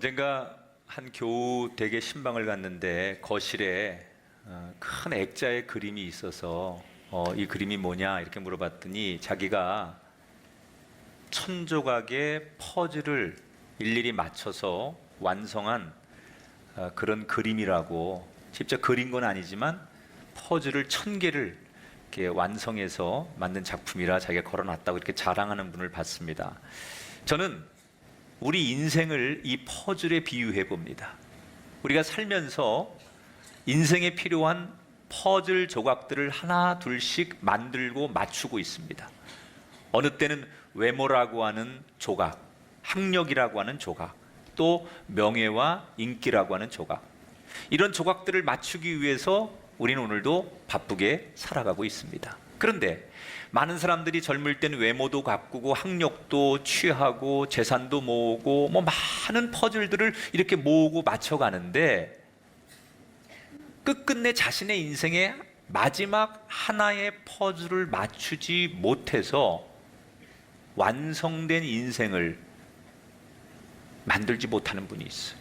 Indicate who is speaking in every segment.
Speaker 1: 언젠가 한 교우 댁에 신방을 갔는데 거실에 큰 액자의 그림이 있어서 이 그림이 뭐냐 이렇게 물어봤더니 자기가 1000조각의 퍼즐을 일일이 맞춰서 완성한 그런 그림이라고, 직접 그린 건 아니지만 퍼즐을 1000개를 이렇게 완성해서 만든 작품이라 자기가 걸어놨다고 이렇게 자랑하는 분을 봤습니다. 저는 우리 인생을 이 퍼즐에 비유해 봅니다. 우리가 살면서 인생에 필요한 퍼즐 조각들을 하나 둘씩 만들고 맞추고 있습니다. 어느 때는 외모라고 하는 조각, 학력이라고 하는 조각, 또 명예와 인기라고 하는 조각, 이런 조각들을 맞추기 위해서 우리는 오늘도 바쁘게 살아가고 있습니다. 그런데 많은 사람들이 젊을 때는 외모도 가꾸고 학력도 취하고 재산도 모으고 많은 퍼즐들을 이렇게 모으고 맞춰가는데 끝끝내 자신의 인생의 마지막 하나의 퍼즐을 맞추지 못해서 완성된 인생을 만들지 못하는 분이 있어요.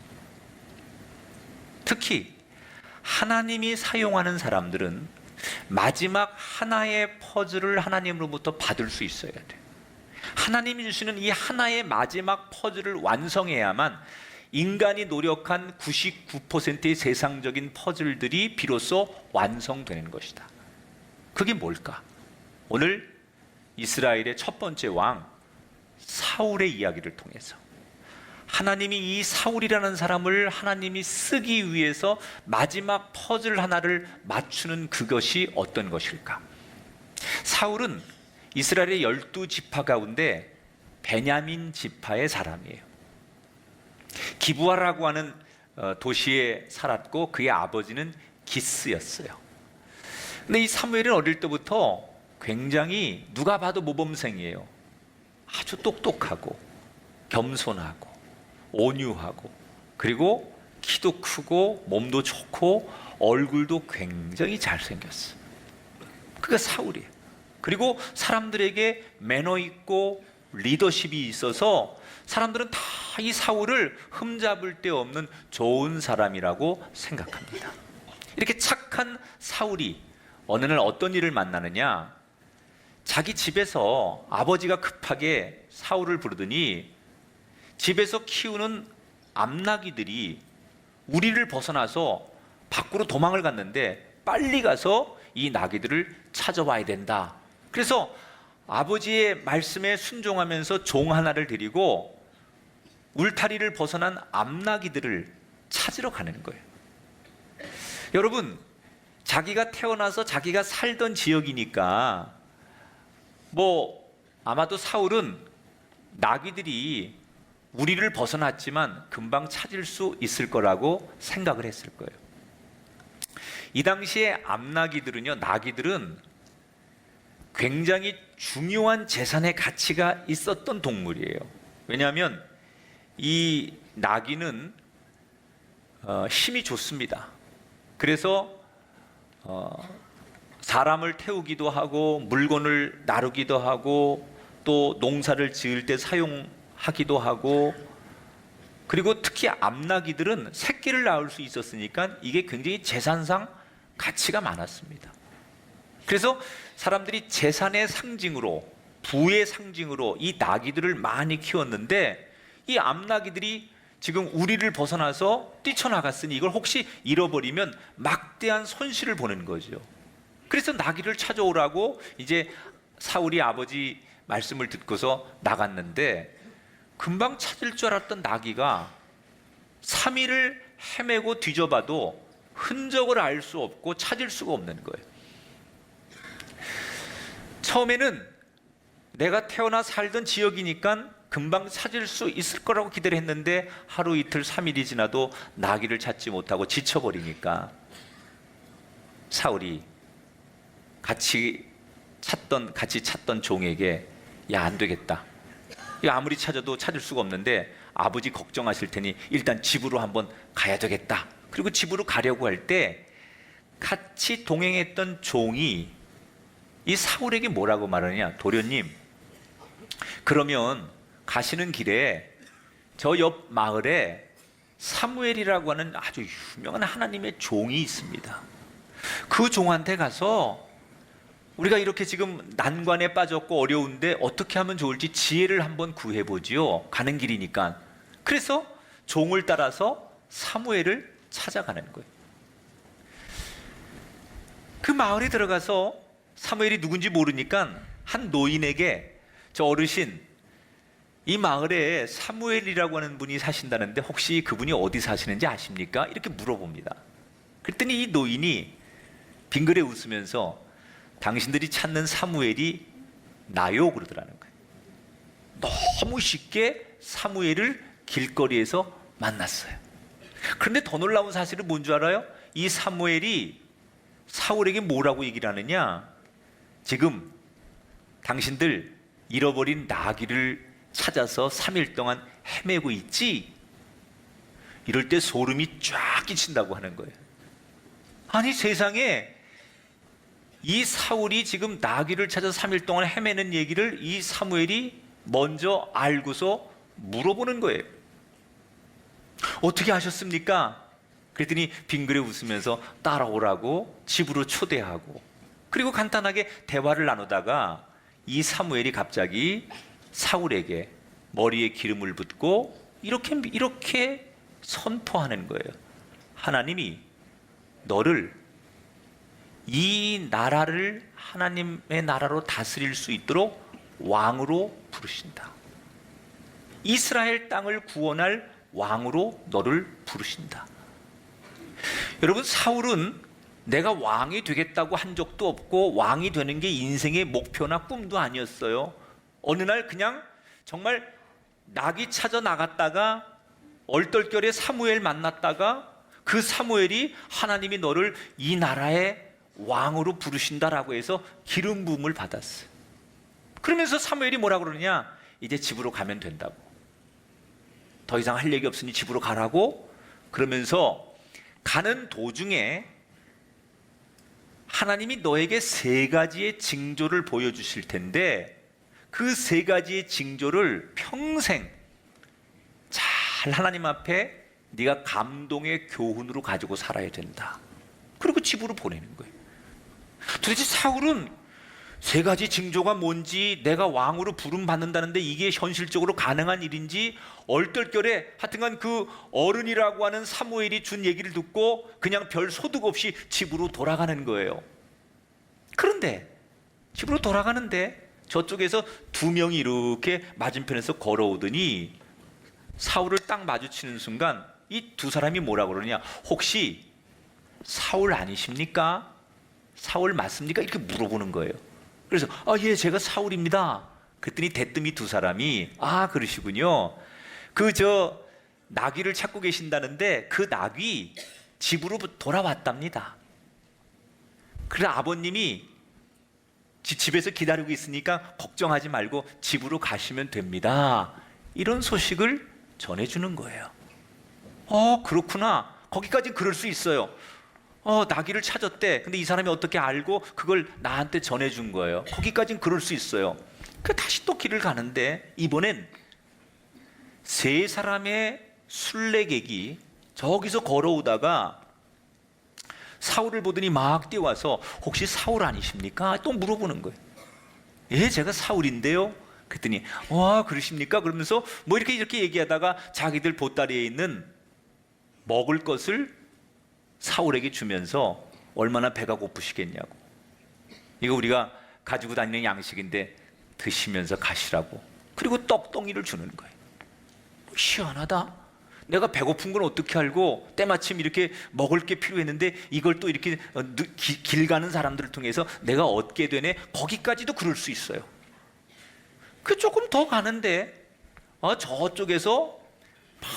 Speaker 1: 특히 하나님이 사용하는 사람들은 마지막 하나의 퍼즐을 하나님으로부터 받을 수 있어야 돼요. 하나님이 주시는 이 하나의 마지막 퍼즐을 완성해야만 인간이 노력한 99%의 세상적인 퍼즐들이 비로소 완성되는 것이다. 그게 뭘까? 오늘 이스라엘의 첫 번째 왕 사울의 이야기를 통해서 하나님이 이 사울이라는 사람을 하나님이 쓰기 위해서 마지막 퍼즐 하나를 맞추는 그것이 어떤 것일까? 사울은 이스라엘의 12지파 가운데 베냐민 지파의 사람이에요. 기브아라고 하는 도시에 살았고 그의 아버지는 기스였어요. 근데 이 사무엘은 어릴 때부터 굉장히 누가 봐도 모범생이에요. 아주 똑똑하고 겸손하고 온유하고, 그리고 키도 크고 몸도 좋고 얼굴도 굉장히 잘생겼어. 그게 사울이에요. 그리고 사람들에게 매너 있고 리더십이 있어서 사람들은 다 이 사울을 흠잡을 데 없는 좋은 사람이라고 생각합니다. 이렇게 착한 사울이 어느 날 어떤 일을 만나느냐, 자기 집에서 아버지가 급하게 사울을 부르더니 집에서 키우는 암나기들이 우리를 벗어나서 밖으로 도망을 갔는데 빨리 가서 이 나귀들을 찾아와야 된다. 그래서 아버지의 말씀에 순종하면서 종 하나를 데리고 울타리를 벗어난 암나기들을 찾으러 가는 거예요. 여러분, 자기가 태어나서 자기가 살던 지역이니까 아마도 사울은 나귀들이 우리를 벗어났지만 금방 찾을 수 있을 거라고 생각을 했을 거예요. 이 당시에 암나귀들은요, 나귀들은 굉장히 중요한 재산의 가치가 있었던 동물이에요. 왜냐하면 이 나귀는 힘이 좋습니다. 그래서 사람을 태우기도 하고 물건을 나르기도 하고 또 농사를 지을 때 사용하기도 하고, 그리고 특히 암나귀들은 새끼를 낳을 수 있었으니까 이게 굉장히 재산상 가치가 많았습니다. 그래서 사람들이 재산의 상징으로, 부의 상징으로 이 나귀들을 많이 키웠는데, 이 암나귀들이 지금 우리를 벗어나서 뛰쳐나갔으니 이걸 혹시 잃어버리면 막대한 손실을 보는 거죠. 그래서 나귀를 찾아오라고 이제 사울이 아버지 말씀을 듣고서 나갔는데, 금방 찾을 줄 알았던 나귀가 3일을 헤매고 뒤져봐도 흔적을 알 수 없고 찾을 수가 없는 거예요. 처음에는 내가 태어나 살던 지역이니까 금방 찾을 수 있을 거라고 기대를 했는데 하루 이틀 3일이 지나도 나귀를 찾지 못하고 지쳐버리니까 사울이 같이 찾던 종에게, 야, 안 되겠다, 아무리 찾아도 찾을 수가 없는데 아버지 걱정하실 테니 일단 집으로 한번 가야 되겠다. 그리고 집으로 가려고 할 때 같이 동행했던 종이 이 사울에게 뭐라고 말하느냐, 도련님, 그러면 가시는 길에 저 옆 마을에 사무엘이라고 하는 아주 유명한 하나님의 종이 있습니다. 그 종한테 가서 우리가 이렇게 지금 난관에 빠졌고 어려운데 어떻게 하면 좋을지 지혜를 한번 구해보지요. 가는 길이니까. 그래서 종을 따라서 사무엘을 찾아가는 거예요. 그 마을에 들어가서 사무엘이 누군지 모르니까 한 노인에게, 저 어르신, 이 마을에 사무엘이라고 하는 분이 사신다는데 혹시 그분이 어디 사시는지 아십니까? 이렇게 물어봅니다. 그랬더니 이 노인이 빙그레 웃으면서 당신들이 찾는 사무엘이 나요 그러더라는 거예요. 너무 쉽게 사무엘을 길거리에서 만났어요. 그런데 더 놀라운 사실은 뭔 줄 알아요? 이 사무엘이 사울에게 뭐라고 얘기를 하느냐? 지금 당신들 잃어버린 나귀를 찾아서 3일 동안 헤매고 있지? 이럴 때 소름이 쫙 끼친다고 하는 거예요. 아니, 세상에 이 사울이 지금 나귀를 찾아서 3일 동안 헤매는 얘기를 이 사무엘이 먼저 알고서 물어보는 거예요. 어떻게 아셨습니까? 그랬더니 빙그레 웃으면서 따라오라고 집으로 초대하고, 그리고 간단하게 대화를 나누다가 이 사무엘이 갑자기 사울에게 머리에 기름을 붓고 이렇게 선포하는 거예요. 하나님이 너를 이 나라를 하나님의 나라로 다스릴 수 있도록 왕으로 부르신다. 이스라엘 땅을 구원할 왕으로 너를 부르신다. 여러분, 사울은 내가 왕이 되겠다고 한 적도 없고 왕이 되는 게 인생의 목표나 꿈도 아니었어요. 어느 날 그냥 정말 나귀 찾아 나갔다가 얼떨결에 사무엘 만났다가 그 사무엘이 하나님이 너를 이 나라의 왕으로 부르신다라고 해서 기름 부음을 받았어요. 그러면서 사무엘이 뭐라고 그러냐? 이제 집으로 가면 된다고. 더 이상 할 얘기 없으니 집으로 가라고. 그러면서 가는 도중에 하나님이 너에게 3가지의 징조를 보여주실 텐데 그 3가지의 징조를 평생 잘 하나님 앞에 네가 감동의 교훈으로 가지고 살아야 된다. 그리고 집으로 보내는 거예요. 도대체 사울은 3가지 징조가 뭔지, 내가 왕으로 부름 받는다는데 이게 현실적으로 가능한 일인지 얼떨결에 하여튼간 그 어른이라고 하는 사무엘이 준 얘기를 듣고 그냥 별 소득 없이 집으로 돌아가는 거예요. 그런데 집으로 돌아가는데 저쪽에서 2명이 이렇게 맞은편에서 걸어오더니 사울을 딱 마주치는 순간 이 2사람이 뭐라고 그러냐? 혹시 사울 아니십니까? 사울 맞습니까? 이렇게 물어보는 거예요. 그래서 예, 제가 사울입니다. 그랬더니 대뜸이 2사람이 그러시군요. 나귀를 찾고 계신다는데 그 나귀 집으로 돌아왔답니다. 그래서 아버님이 집에서 기다리고 있으니까 걱정하지 말고 집으로 가시면 됩니다. 이런 소식을 전해주는 거예요. 그렇구나. 거기까지 그럴 수 있어요. 나귀를 찾았대. 근데 이 사람이 어떻게 알고 그걸 나한테 전해준 거예요. 거기까지는 그럴 수 있어요. 다시 또 길을 가는데 이번엔 3사람의 순례객이 저기서 걸어오다가 사울을 보더니 막 뛰어와서 혹시 사울 아니십니까? 또 물어보는 거예요. 예, 제가 사울인데요. 그랬더니 그러십니까? 그러면서 이렇게 얘기하다가 자기들 보따리에 있는 먹을 것을 사울에게 주면서 얼마나 배가 고프시겠냐고. 이거 우리가 가지고 다니는 양식인데 드시면서 가시라고. 그리고 떡덩이를 주는 거예요. 시원하다. 내가 배고픈 건 어떻게 알고 때마침 이렇게 먹을 게 필요했는데 이걸 또 이렇게 길 가는 사람들을 통해서 내가 얻게 되네. 거기까지도 그럴 수 있어요. 조금 더 가는데 저쪽에서 막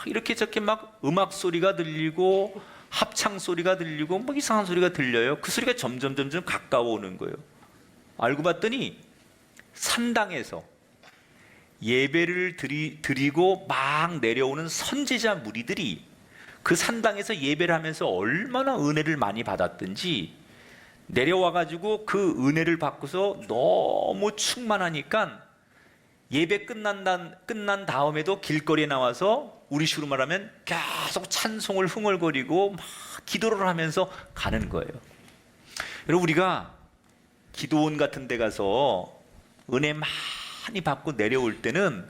Speaker 1: 이렇게 저렇게 막 음악 소리가 들리고 합창 소리가 들리고 이상한 소리가 들려요. 그 소리가 점점 가까워 오는 거예요. 알고 봤더니 산당에서 예배를 드리고 막 내려오는 선지자 무리들이 그 산당에서 예배를 하면서 얼마나 은혜를 많이 받았든지 내려와가지고 그 은혜를 받고서 너무 충만하니까 예배 끝난 다음에도 길거리에 나와서 우리 식으로 말하면 계속 찬송을 흥얼거리고 막 기도를 하면서 가는 거예요. 여러분, 우리가 기도원 같은 데 가서 은혜 많이 받고 내려올 때는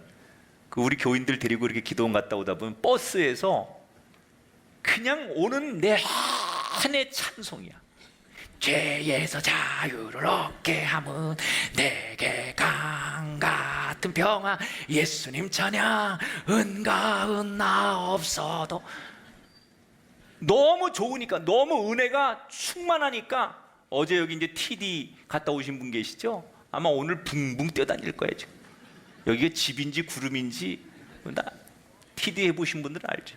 Speaker 1: 그 우리 교인들 데리고 이렇게 기도원 갔다 오다 보면 버스에서 그냥 오는 내내 찬송이야. 죄에서 자유를 얻게 함은 내게 강 같은 평화, 예수님 찬양, 은가은 나 없어도. 너무 좋으니까, 너무 은혜가 충만하니까. 어제 여기 이제 TD 갔다 오신 분 계시죠? 아마 오늘 붕붕 뛰어다닐 거예요. 지금 여기가 집인지 구름인지 나 TD 해보신 분들은 알죠.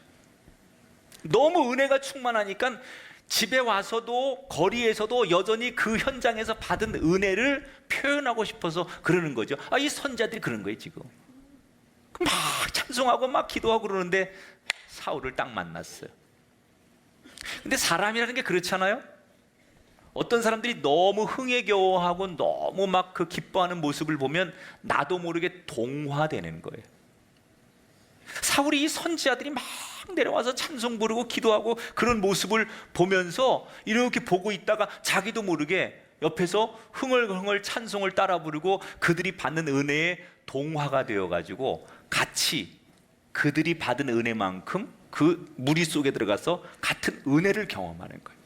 Speaker 1: 너무 은혜가 충만하니까 집에 와서도 거리에서도 여전히 그 현장에서 받은 은혜를 표현하고 싶어서 그러는 거죠. 이 선자들이 그런 거예요. 지금 막 찬송하고 막 기도하고 그러는데 사울을 딱 만났어요. 근데 사람이라는 게 그렇잖아요. 어떤 사람들이 너무 흥에 겨워하고 너무 막 그 기뻐하는 모습을 보면 나도 모르게 동화되는 거예요. 사울이 이 선지자들이 막 내려와서 찬송 부르고 기도하고 그런 모습을 보면서 이렇게 보고 있다가 자기도 모르게 옆에서 흥얼흥얼 찬송을 따라 부르고 그들이 받는 은혜에 동화가 되어가지고 같이 그들이 받은 은혜만큼 그 무리 속에 들어가서 같은 은혜를 경험하는 거예요.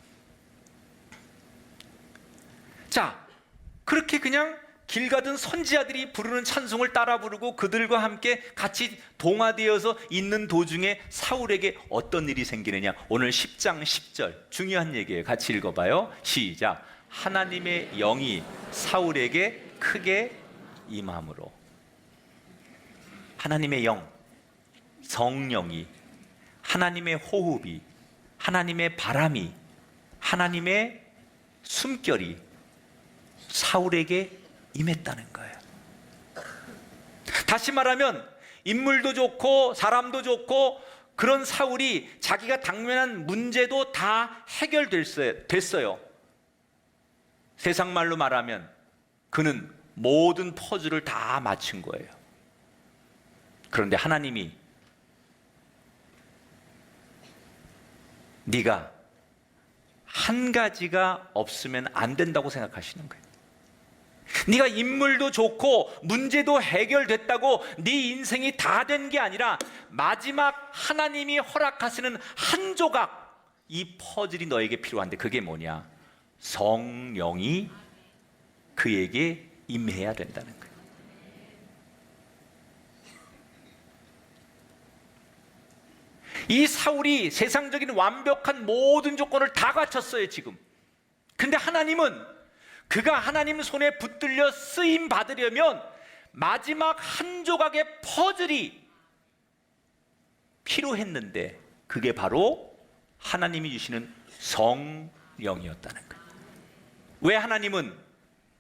Speaker 1: 자, 그렇게 그냥 길 가던 선지자들이 부르는 찬송을 따라 부르고 그들과 함께 같이 동화되어서 있는 도중에 사울에게 어떤 일이 생기느냐. 오늘 10장 10절 중요한 얘기예요. 같이 읽어봐요. 시작. 하나님의 영이 사울에게 크게 임함으로. 하나님의 영, 성령이, 하나님의 호흡이, 하나님의 바람이, 하나님의 숨결이 사울에게 임했다는 거예요. 다시 말하면 인물도 좋고 사람도 좋고 그런 사울이 자기가 당면한 문제도 다 해결됐어요. 세상 말로 말하면 그는 모든 퍼즐을 다 맞춘 거예요. 그런데 하나님이 네가 한 가지가 없으면 안 된다고 생각하시는 거예요. 네가 인물도 좋고 문제도 해결됐다고 네 인생이 다 된 게 아니라 마지막 하나님이 허락하시는 한 조각, 이 퍼즐이 너에게 필요한데 그게 뭐냐? 성령이 그에게 임해야 된다는 거예요. 이 사울이 세상적인 완벽한 모든 조건을 다 갖췄어요 지금. 근데 하나님은 그가 하나님 손에 붙들려 쓰임 받으려면 마지막 한 조각의 퍼즐이 필요했는데 그게 바로 하나님이 주시는 성령이었다는 거예요. 왜 하나님은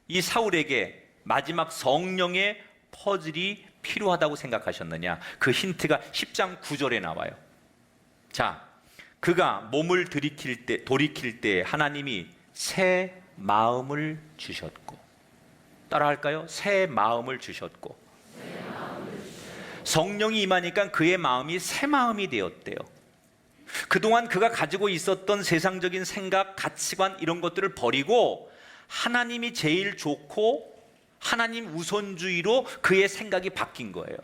Speaker 1: 이 사울에게 마지막 성령의 퍼즐이 필요하다고 생각하셨느냐? 그 힌트가 10장 9절에 나와요. 자, 그가 몸을 돌이킬 때 하나님이 새 마음을 주셨고, 따라할까요? 새 마음을 주셨고. 성령이 임하니까 그의 마음이 새 마음이 되었대요. 그동안 그가 가지고 있었던 세상적인 생각, 가치관 이런 것들을 버리고 하나님이 제일 좋고 하나님 우선주의로 그의 생각이 바뀐 거예요.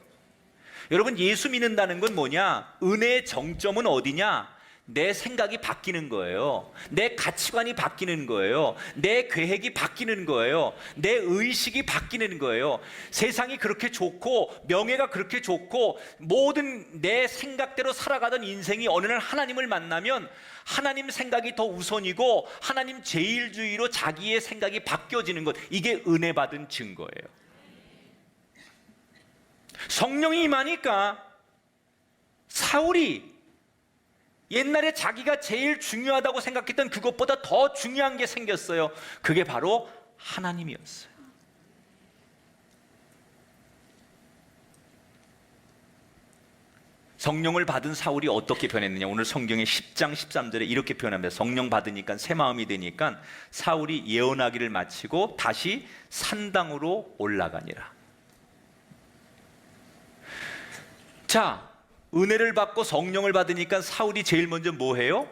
Speaker 1: 여러분, 예수 믿는다는 건 뭐냐? 은혜의 정점은 어디냐? 내 생각이 바뀌는 거예요. 내 가치관이 바뀌는 거예요. 내 계획이 바뀌는 거예요. 내 의식이 바뀌는 거예요. 세상이 그렇게 좋고 명예가 그렇게 좋고 모든 내 생각대로 살아가던 인생이 어느 날 하나님을 만나면 하나님 생각이 더 우선이고 하나님 제일주의로 자기의 생각이 바뀌어지는 것, 이게 은혜 받은 증거예요. 성령이 임하니까 사울이 옛날에 자기가 제일 중요하다고 생각했던 그것보다 더 중요한 게 생겼어요. 그게 바로 하나님이었어요. 성령을 받은 사울이 어떻게 변했느냐? 오늘 성경의 10장 13절에 이렇게 표현합니다. 성령 받으니까 새 마음이 되니까 사울이 예언하기를 마치고 다시 산당으로 올라가니라. 자, 은혜를 받고 성령을 받으니까 사울이 제일 먼저 뭐 해요?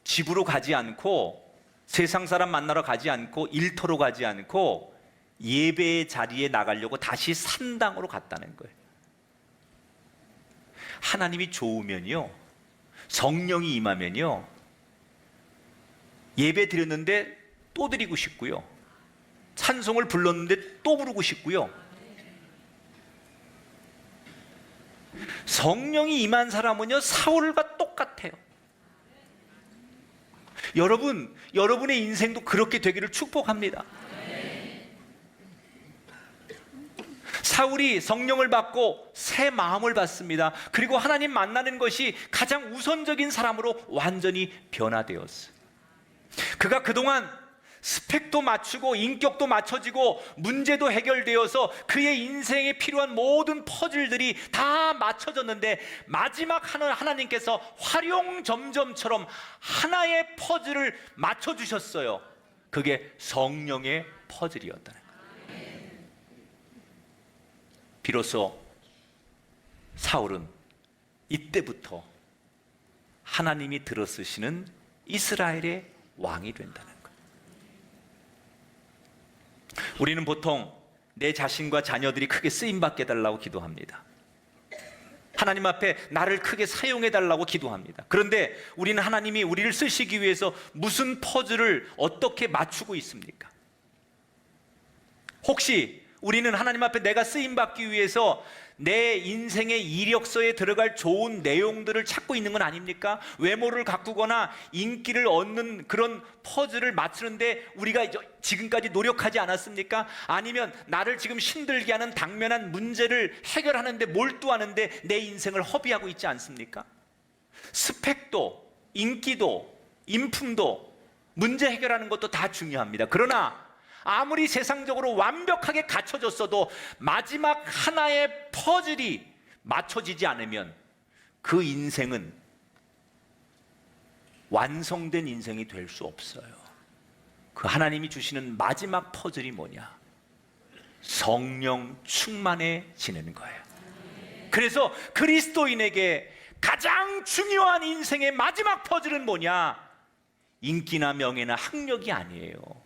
Speaker 1: 집으로 가지 않고, 세상 사람 만나러 가지 않고, 일터로 가지 않고 예배의 자리에 나가려고 다시 산당으로 갔다는 거예요. 하나님이 좋으면요, 성령이 임하면요, 예배 드렸는데 또 드리고 싶고요, 찬송을 불렀는데 또 부르고 싶고요. 성령이 임한 사람은요, 사울과 똑같아요. 여러분의 인생도 그렇게 되기를 축복합니다. 사울이 성령을 받고 새 마음을 받습니다. 그리고 하나님 만나는 것이 가장 우선적인 사람으로 완전히 변화되었어요. 그가 그동안 스펙도 맞추고 인격도 맞춰지고 문제도 해결되어서 그의 인생에 필요한 모든 퍼즐들이 다 맞춰졌는데, 마지막 하나님께서 활용점점처럼 하나의 퍼즐을 맞춰주셨어요. 그게 성령의 퍼즐이었다는 거예요. 비로소 사울은 이때부터 하나님이 들어쓰시는 이스라엘의 왕이 된다는 거예요. 우리는 보통 내 자신과 자녀들이 크게 쓰임받게 해달라고 기도합니다. 하나님 앞에 나를 크게 사용해 달라고 기도합니다. 그런데 우리는 하나님이 우리를 쓰시기 위해서 무슨 퍼즐을 어떻게 맞추고 있습니까? 혹시 우리는 하나님 앞에 내가 쓰임받기 위해서 내 인생의 이력서에 들어갈 좋은 내용들을 찾고 있는 건 아닙니까? 외모를 가꾸거나 인기를 얻는 그런 퍼즐을 맞추는데 우리가 지금까지 노력하지 않았습니까? 아니면 나를 지금 힘들게 하는 당면한 문제를 해결하는데 몰두하는데 내 인생을 허비하고 있지 않습니까? 스펙도, 인기도, 인품도, 문제 해결하는 것도 다 중요합니다. 그러나 아무리 세상적으로 완벽하게 갖춰졌어도 마지막 하나의 퍼즐이 맞춰지지 않으면 그 인생은 완성된 인생이 될 수 없어요. 그 하나님이 주시는 마지막 퍼즐이 뭐냐? 성령 충만해지는 거예요. 그래서 그리스도인에게 가장 중요한 인생의 마지막 퍼즐은 뭐냐? 인기나 명예나 학력이 아니에요.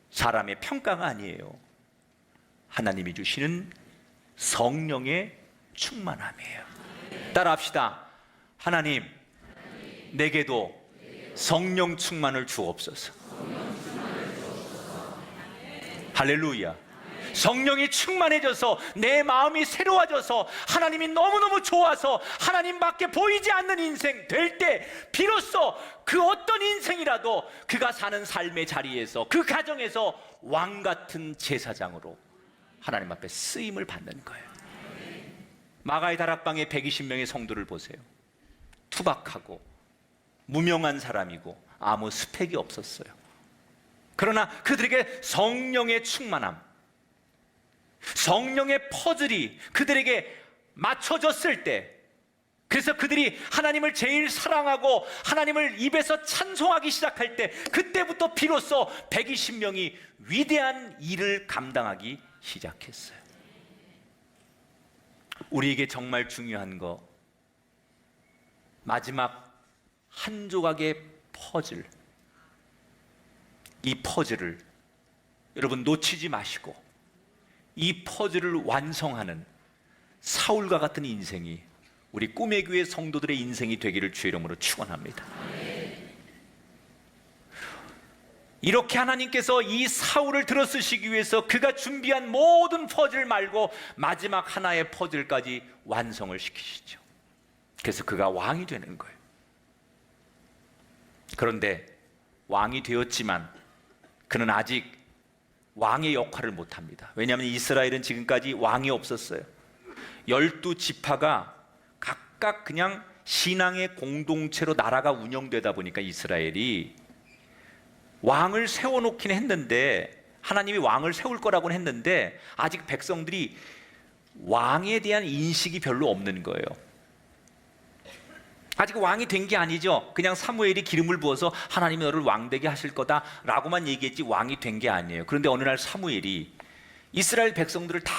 Speaker 1: 사람의 평가가 아니에요. 하나님이 주시는 성령의 충만함이에요. 따라합시다. 하나님, 내게도 성령 충만을 주옵소서. 할렐루야. 성령이 충만해져서 내 마음이 새로워져서 하나님이 너무너무 좋아서 하나님밖에 보이지 않는 인생 될 때 비로소 그 어떤 인생이라도 그가 사는 삶의 자리에서, 그 가정에서 왕같은 제사장으로 하나님 앞에 쓰임을 받는 거예요. 마가의 다락방의 120명의 성도를 보세요. 투박하고 무명한 사람이고 아무 스펙이 없었어요. 그러나 그들에게 성령의 충만함, 성령의 퍼즐이 그들에게 맞춰졌을 때, 그래서 그들이 하나님을 제일 사랑하고 하나님을 입에서 찬송하기 시작할 때, 그때부터 비로소 120명이 위대한 일을 감당하기 시작했어요. 우리에게 정말 중요한 거, 마지막 한 조각의 퍼즐, 이 퍼즐을 여러분 놓치지 마시고 이 퍼즐을 완성하는 사울과 같은 인생이 우리 꿈의 교회 성도들의 인생이 되기를 주의 이름으로 축원합니다. 이렇게 하나님께서 이 사울을 들어쓰시기 위해서 그가 준비한 모든 퍼즐 말고 마지막 하나의 퍼즐까지 완성을 시키시죠. 그래서 그가 왕이 되는 거예요. 그런데 왕이 되었지만 그는 아직 왕의 역할을 못합니다. 왜냐하면 이스라엘은 지금까지 왕이 없었어요. 12지파가 각각 그냥 신앙의 공동체로 나라가 운영되다 보니까 이스라엘이 왕을 세워놓긴 했는데, 하나님이 왕을 세울 거라고는 했는데 아직 백성들이 왕에 대한 인식이 별로 없는 거예요. 아직 왕이 된 게 아니죠. 그냥 사무엘이 기름을 부어서 하나님이 너를 왕되게 하실 거다라고만 얘기했지 왕이 된 게 아니에요. 그런데 어느 날 사무엘이 이스라엘 백성들을 다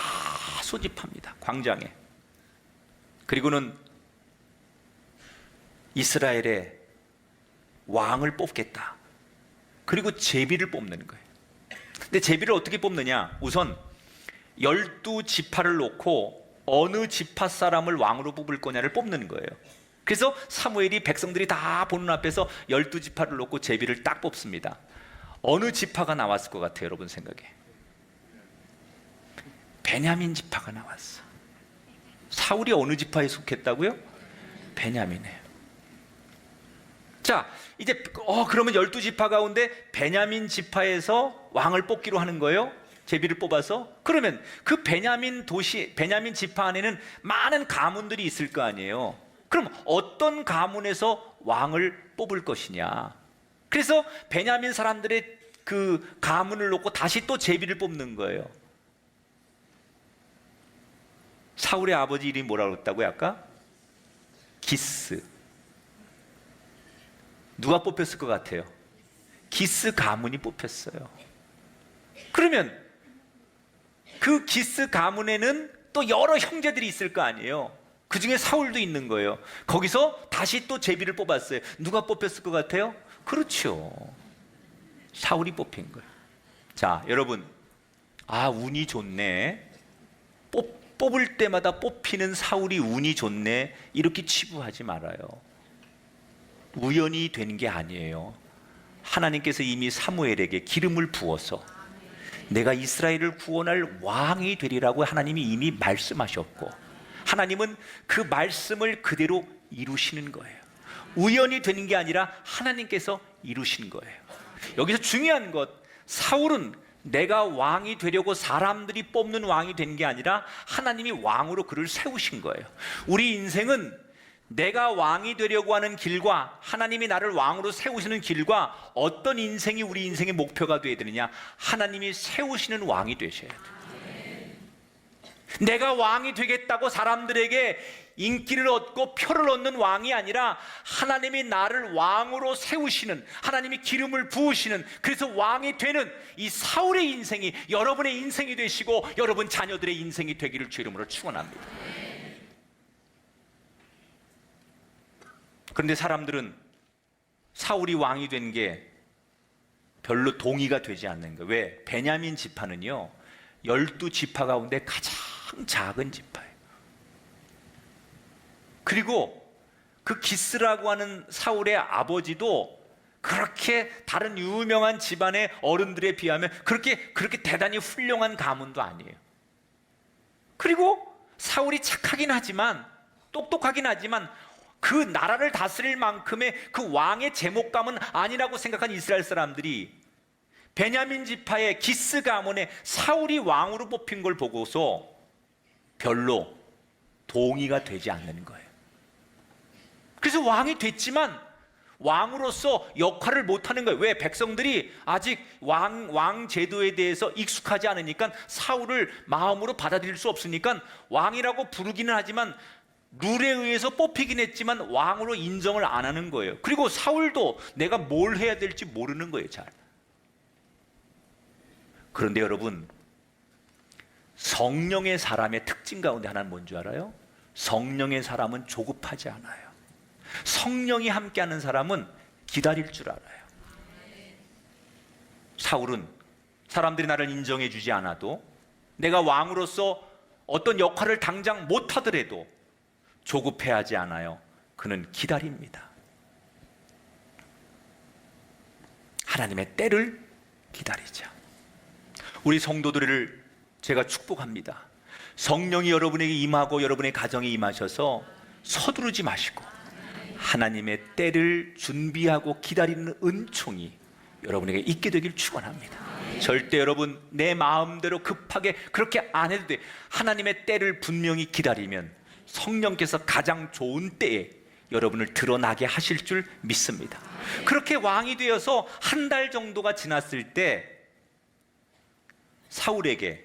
Speaker 1: 소집합니다. 광장에. 그리고는 이스라엘의 왕을 뽑겠다. 그리고 제비를 뽑는 거예요. 근데 제비를 어떻게 뽑느냐? 우선 12지파를 놓고 어느 지파 사람을 왕으로 뽑을 거냐를 뽑는 거예요. 그래서 사무엘이 백성들이 다 보는 앞에서 12지파를 놓고 제비를 딱 뽑습니다. 어느 지파가 나왔을 것 같아요, 여러분 생각에? 베냐민 지파가 나왔어. 사울이 어느 지파에 속했다고요? 베냐민이에요. 자, 이제 그러면 12지파 가운데 베냐민 지파에서 왕을 뽑기로 하는 거예요. 제비를 뽑아서. 그러면 그 베냐민 지파 안에는 많은 가문들이 있을 거 아니에요. 그럼 어떤 가문에서 왕을 뽑을 것이냐? 그래서 베냐민 사람들의 그 가문을 놓고 다시 또 제비를 뽑는 거예요. 사울의 아버지 이름이 뭐라고 했다고요, 아까? 기스. 누가 뽑혔을 것 같아요? 기스 가문이 뽑혔어요. 그러면 그 기스 가문에는 또 여러 형제들이 있을 거 아니에요. 그 중에 사울도 있는 거예요. 거기서 다시 또 제비를 뽑았어요. 누가 뽑혔을 것 같아요? 그렇죠, 사울이 뽑힌 거예요. 자, 여러분, 운이 좋네, 뽑을 때마다 뽑히는 사울이 운이 좋네, 이렇게 치부하지 말아요. 우연히 된 게 아니에요. 하나님께서 이미 사무엘에게 기름을 부어서 내가 이스라엘을 구원할 왕이 되리라고 하나님이 이미 말씀하셨고, 하나님은 그 말씀을 그대로 이루시는 거예요. 우연히 되는 게 아니라 하나님께서 이루신 거예요. 여기서 중요한 것, 사울은 내가 왕이 되려고 사람들이 뽑는 왕이 된 게 아니라 하나님이 왕으로 그를 세우신 거예요. 우리 인생은 내가 왕이 되려고 하는 길과 하나님이 나를 왕으로 세우시는 길과 어떤 인생이 우리 인생의 목표가 되어야 되느냐? 하나님이 세우시는 왕이 되셔야 돼요. 내가 왕이 되겠다고 사람들에게 인기를 얻고 표를 얻는 왕이 아니라 하나님이 나를 왕으로 세우시는, 하나님이 기름을 부으시는, 그래서 왕이 되는 이 사울의 인생이 여러분의 인생이 되시고 여러분 자녀들의 인생이 되기를 주 이름으로 축원합니다. 그런데 사람들은 사울이 왕이 된 게 별로 동의가 되지 않는 거예요. 왜? 베냐민 지파는요, 12지파 가운데 가장 작은 지파예요. 그리고 그 기스라고 하는 사울의 아버지도 그렇게 다른 유명한 집안의 어른들에 비하면 그렇게 대단히 훌륭한 가문도 아니에요. 그리고 사울이 착하긴 하지만, 똑똑하긴 하지만 그 나라를 다스릴 만큼의 그 왕의 제목감은 아니라고 생각한 이스라엘 사람들이 베냐민 지파의 기스 가문에 사울이 왕으로 뽑힌 걸 보고서 별로 동의가 되지 않는 거예요. 그래서 왕이 됐지만 왕으로서 역할을 못하는 거예요. 왜? 백성들이 아직 왕 제도에 대해서 익숙하지 않으니까, 사울을 마음으로 받아들일 수 없으니까 왕이라고 부르기는 하지만 룰에 의해서 뽑히긴 했지만 왕으로 인정을 안 하는 거예요. 그리고 사울도 내가 뭘 해야 될지 모르는 거예요, 잘. 그런데 여러분, 성령의 사람의 특징 가운데 하나는 뭔지 알아요? 성령의 사람은 조급하지 않아요. 성령이 함께하는 사람은 기다릴 줄 알아요. 사울은 사람들이 나를 인정해 주지 않아도, 내가 왕으로서 어떤 역할을 당장 못하더라도 조급해하지 않아요. 그는 기다립니다. 하나님의 때를 기다리자. 우리 성도들을 제가 축복합니다. 성령이 여러분에게 임하고 여러분의 가정에 임하셔서 서두르지 마시고 하나님의 때를 준비하고 기다리는 은총이 여러분에게 있게 되길 축원합니다. 절대 여러분 내 마음대로 급하게 그렇게 안 해도 돼. 하나님의 때를 분명히 기다리면 성령께서 가장 좋은 때에 여러분을 드러나게 하실 줄 믿습니다. 그렇게 왕이 되어서 한 달 정도가 지났을 때 사울에게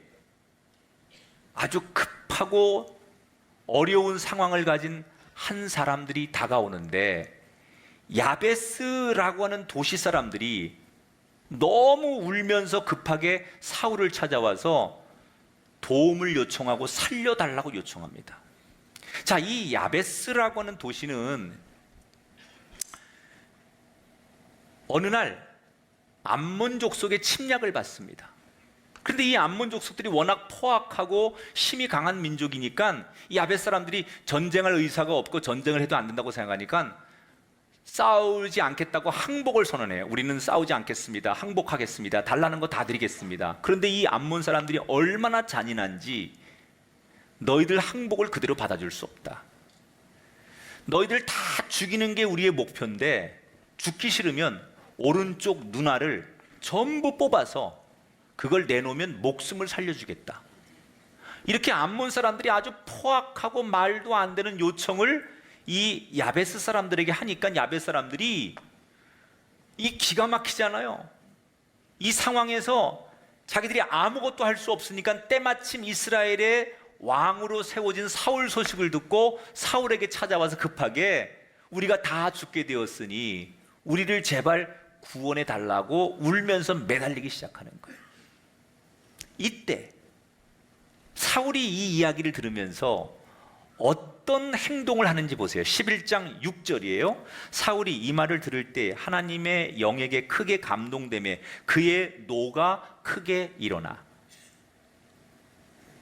Speaker 1: 아주 급하고 어려운 상황을 가진 한 사람들이 다가오는데, 야베스라고 하는 도시 사람들이 너무 울면서 급하게 사울을 찾아와서 도움을 요청하고 살려달라고 요청합니다. 자, 이 야베스라고 하는 도시는 어느 날 암몬 족속의 침략을 받습니다. 그런데 이 암몬 족속들이 워낙 포악하고 힘이 강한 민족이니까 이 야베스 사람들이 전쟁할 의사가 없고 전쟁을 해도 안 된다고 생각하니까 싸우지 않겠다고 항복을 선언해요. 우리는 싸우지 않겠습니다. 항복하겠습니다. 달라는 거 다 드리겠습니다. 그런데 이 암몬 사람들이 얼마나 잔인한지, 너희들 항복을 그대로 받아줄 수 없다. 너희들 다 죽이는 게 우리의 목표인데 죽기 싫으면 오른쪽 눈알을 전부 뽑아서 그걸 내놓으면 목숨을 살려주겠다. 이렇게 암몬 사람들이 아주 포악하고 말도 안 되는 요청을 이 야베스 사람들에게 하니까 야베스 사람들이 이 기가 막히잖아요. 이 상황에서 자기들이 아무것도 할 수 없으니까 때마침 이스라엘의 왕으로 세워진 사울 소식을 듣고 사울에게 찾아와서 급하게 우리가 다 죽게 되었으니 우리를 제발 구원해 달라고 울면서 매달리기 시작하는 거예요. 이때 사울이 이 이야기를 들으면서 어떤 행동을 하는지 보세요. 11장 6절이에요. 사울이 이 말을 들을 때 하나님의 영에게 크게 감동되며 그의 노가 크게 일어나.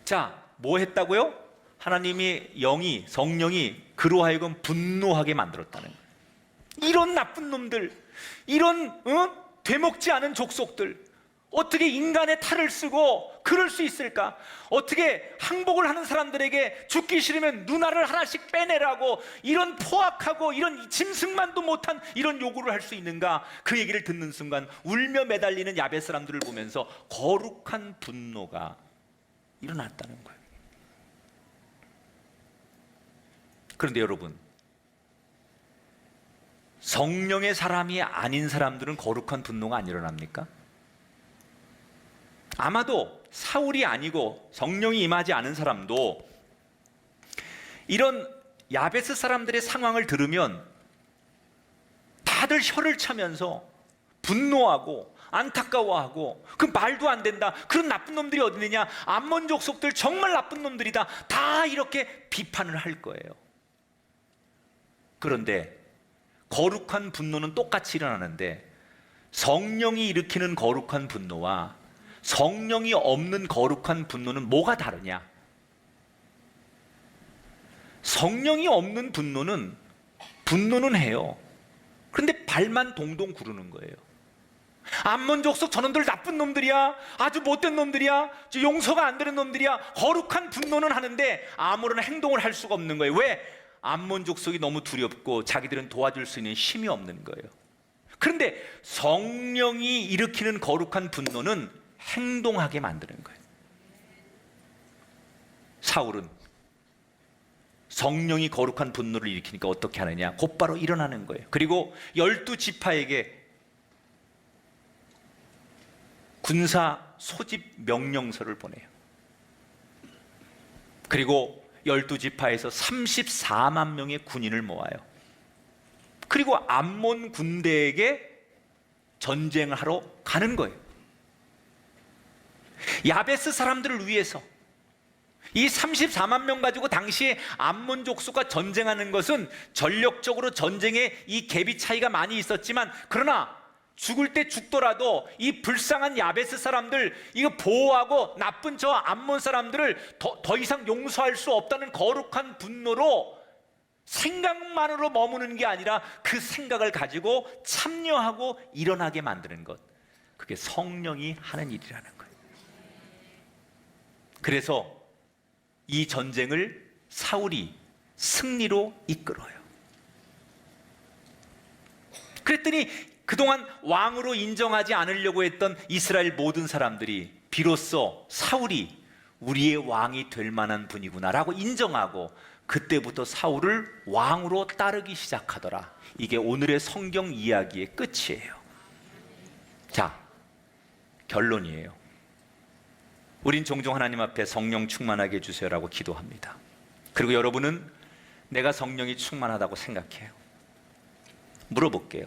Speaker 1: 자, 뭐 했다고요? 하나님의 영이, 성령이 그로 하여금 분노하게 만들었다는 거예요. 이런 나쁜 놈들, 이런 되먹지 않은 족속들, 어떻게 인간의 탈을 쓰고 그럴 수 있을까? 어떻게 항복을 하는 사람들에게 죽기 싫으면 눈알을 하나씩 빼내라고 이런 포악하고 이런 짐승만도 못한 이런 요구를 할 수 있는가? 그 얘기를 듣는 순간 울며 매달리는 야베스 사람들을 보면서 거룩한 분노가 일어났다는 거예요. 그런데 여러분, 성령의 사람이 아닌 사람들은 거룩한 분노가 안 일어납니까? 아마도 사울이 아니고 성령이 임하지 않은 사람도 이런 야베스 사람들의 상황을 들으면 다들 혀를 차면서 분노하고 안타까워하고, 그 말도 안 된다, 그런 나쁜 놈들이 어디 있느냐, 암몬 족속들 정말 나쁜 놈들이다, 다 이렇게 비판을 할 거예요. 그런데 거룩한 분노는 똑같이 일어나는데 성령이 일으키는 거룩한 분노와 성령이 없는 거룩한 분노는 뭐가 다르냐? 성령이 없는 분노는 해요. 그런데 발만 동동 구르는 거예요. 암몬 족속 저놈들 나쁜 놈들이야, 아주 못된 놈들이야, 용서가 안 되는 놈들이야, 거룩한 분노는 하는데 아무런 행동을 할 수가 없는 거예요. 왜? 암몬 족속이 너무 두렵고 자기들은 도와줄 수 있는 힘이 없는 거예요. 그런데 성령이 일으키는 거룩한 분노는 행동하게 만드는 거예요. 사울은 성령이 거룩한 분노를 일으키니까 어떻게 하느냐? 곧바로 일어나는 거예요. 그리고 12지파에게 군사 소집 명령서를 보내요. 그리고 12지파에서 34만 명의 군인을 모아요. 그리고 암몬 군대에게 전쟁을 하러 가는 거예요. 야베스 사람들을 위해서. 이 34만 명 가지고 당시에 암몬 족속과 전쟁하는 것은 전력적으로 전쟁에 이 갭이 차이가 많이 있었지만, 그러나 죽을 때 죽더라도 이 불쌍한 야베스 사람들 이거 보호하고 나쁜 저 암몬 사람들을 더 이상 용서할 수 없다는 거룩한 분노로 생각만으로 머무는 게 아니라 그 생각을 가지고 참여하고 일어나게 만드는 것, 그게 성령이 하는 일이라는 거예요. 그래서 이 전쟁을 사울이 승리로 이끌어요. 그랬더니 그동안 왕으로 인정하지 않으려고 했던 이스라엘 모든 사람들이 비로소 사울이 우리의 왕이 될 만한 분이구나라고 인정하고, 그때부터 사울을 왕으로 따르기 시작하더라. 이게 오늘의 성경 이야기의 끝이에요. 자, 결론이에요. 우린 종종 하나님 앞에 성령 충만하게 해주세요라고 기도합니다. 그리고 여러분은 내가 성령이 충만하다고 생각해요? 물어볼게요.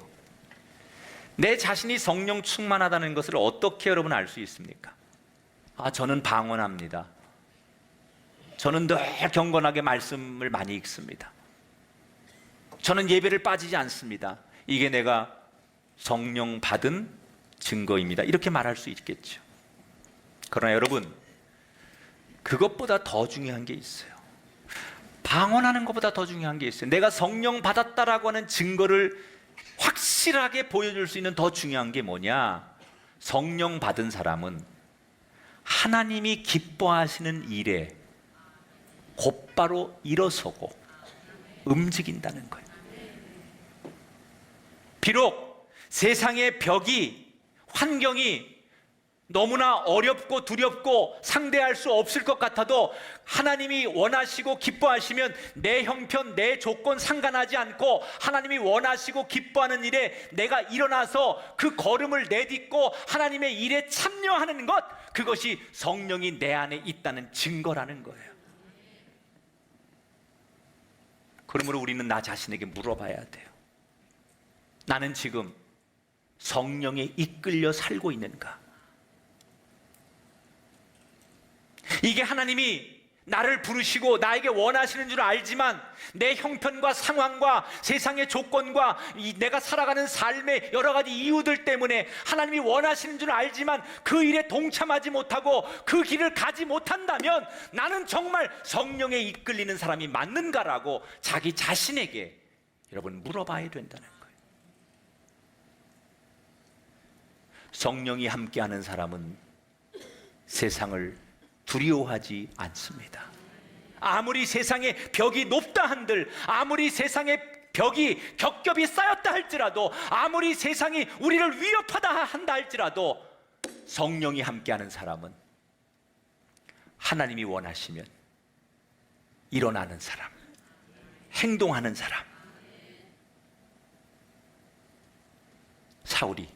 Speaker 1: 내 자신이 성령 충만하다는 것을 어떻게 여러분 알 수 있습니까? 저는 방언합니다. 저는 늘 경건하게 말씀을 많이 읽습니다. 저는 예배를 빠지지 않습니다. 이게 내가 성령 받은 증거입니다. 이렇게 말할 수 있겠죠. 그러나 여러분, 그것보다 더 중요한 게 있어요. 방언하는 것보다 더 중요한 게 있어요. 내가 성령 받았다라고 하는 증거를 확실하게 보여줄 수 있는 더 중요한 게 뭐냐? 성령 받은 사람은 하나님이 기뻐하시는 일에 곧바로 일어서고 움직인다는 거예요. 비록 세상의 벽이, 환경이 너무나 어렵고 두렵고 상대할 수 없을 것 같아도 하나님이 원하시고 기뻐하시면 내 형편, 내 조건 상관하지 않고 하나님이 원하시고 기뻐하는 일에 내가 일어나서 그 걸음을 내딛고 하나님의 일에 참여하는 것, 그것이 성령이 내 안에 있다는 증거라는 거예요. 그러므로 우리는 나 자신에게 물어봐야 돼요. 나는 지금 성령에 이끌려 살고 있는가? 이게 하나님이 나를 부르시고 나에게 원하시는 줄 알지만 내 형편과 상황과 세상의 조건과 내가 살아가는 삶의 여러 가지 이유들 때문에 하나님이 원하시는 줄 알지만 그 일에 동참하지 못하고 그 길을 가지 못한다면 나는 정말 성령에 이끌리는 사람이 맞는가라고 자기 자신에게 여러분 물어봐야 된다는 거예요. 성령이 함께하는 사람은 세상을 두려워하지 않습니다. 아무리 세상에 벽이 높다 한들, 아무리 세상에 벽이 겹겹이 쌓였다 할지라도, 아무리 세상이 우리를 위협하다 한다 할지라도 성령이 함께하는 사람은 하나님이 원하시면 일어나는 사람, 행동하는 사람. 사울이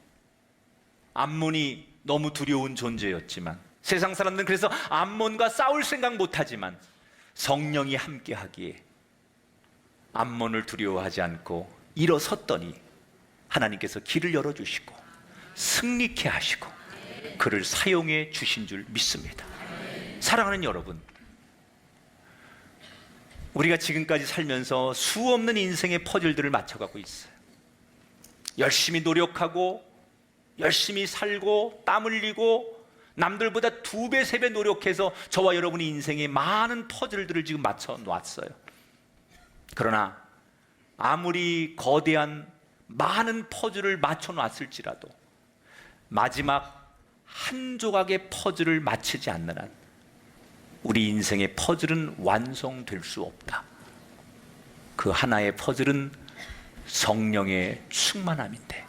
Speaker 1: 암몬이 너무 두려운 존재였지만, 세상 사람들은 그래서 암몬과 싸울 생각 못하지만 성령이 함께하기에 암몬을 두려워하지 않고 일어섰더니 하나님께서 길을 열어주시고 승리케 하시고 그를 사용해 주신 줄 믿습니다. 사랑하는 여러분, 우리가 지금까지 살면서 수없는 인생의 퍼즐들을 맞춰가고 있어요. 열심히 노력하고 열심히 살고 땀 흘리고 남들보다 2배, 3배 노력해서 저와 여러분이 인생의 많은 퍼즐들을 지금 맞춰 놨어요. 그러나 아무리 거대한 많은 퍼즐을 맞춰 놨을지라도 마지막 한 조각의 퍼즐을 맞추지 않는 한 우리 인생의 퍼즐은 완성될 수 없다. 그 하나의 퍼즐은 성령의 충만함인데,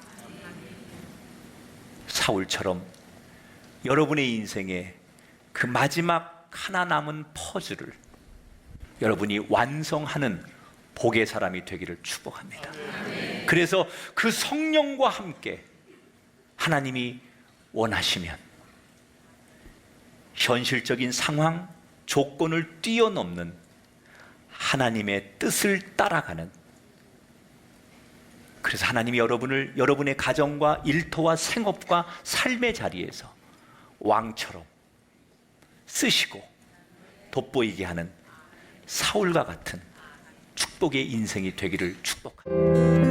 Speaker 1: 사울처럼 여러분의 인생에 그 마지막 하나 남은 퍼즐을 여러분이 완성하는 복의 사람이 되기를 축복합니다. 그래서 그 성령과 함께 하나님이 원하시면 현실적인 상황, 조건을 뛰어넘는 하나님의 뜻을 따라가는, 그래서 하나님이 여러분을 여러분의 가정과 일터와 생업과 삶의 자리에서 왕처럼 쓰시고 돋보이게 하는 사울과 같은 축복의 인생이 되기를 축복합니다.